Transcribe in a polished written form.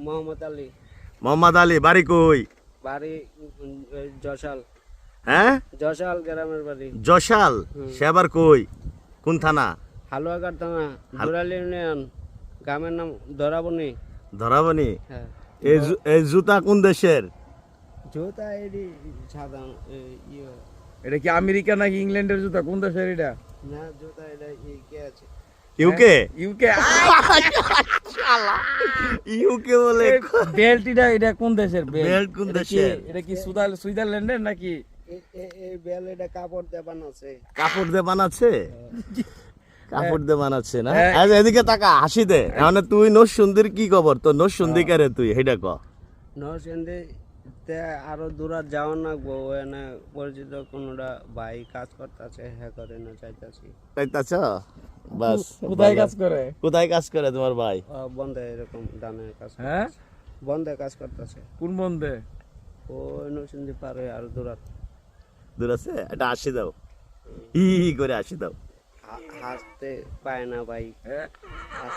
মোহাম্মদ আলী। মোহাম্মদ আলী, বাড়ি কই? বাড়ি যশাল। হ্যাঁ, যশাল গ্রামের বাড়ি। যশাল। সে আবার কই, কোন থানা? হালুয়াঘাট থানা, জোরালি ইউনিয়ন। গ্রামের নাম ধরাবনি। ধরাবনি। হ্যাঁ। এই জুতা কোন দেশের? জুতা এডি সাধারণ ইয়ে এটা কি আমেরিকা নাকি ইংল্যান্ডের জুতা? কোন দেশের এটা? না, জুতা এটা কে আছে। ইউকে। ইউকে। ইউকে বলে। বেল্ট এটা কোন দেশের? বেল্ট কোন দেশের? এটা কি সুইজারল্যান্ডের নাকি? এই বেল এটা কাপড় দিয়ে বানাচ্ছে। কাপড় দিয়ে বানাচ্ছে? কাপড় দিয়ে বানাচ্ছে না? আচ্ছা, এদিকে তাকা, হাসি দে। মানে তুই নোর সুন্দর কি খবর? তো নোর সুন্দর কারে তুই হেডা ক। নরসিংদী তে আরো দূরাত যাওয়া লাগবো, এনে পরিচিত কোনটা ভাই কাজ করতেছে, হ্যাঁ করে না চাইতেছি। তাইতাছ? বাস। কোথায় কাজ করে? কোথায় কাজ করে তোমার ভাই? বন্ধে এরকম দানের কাজ। হ্যাঁ, বন্ধে কাজ করতেছে। কোন বন্ধে? ও নরসিংদী পারে আর দূরাত। দূর আছে? এটা হাসি দাও, হি হি করে হাসি দাও। হাসতে পায় না ভাই। হ্যাঁ।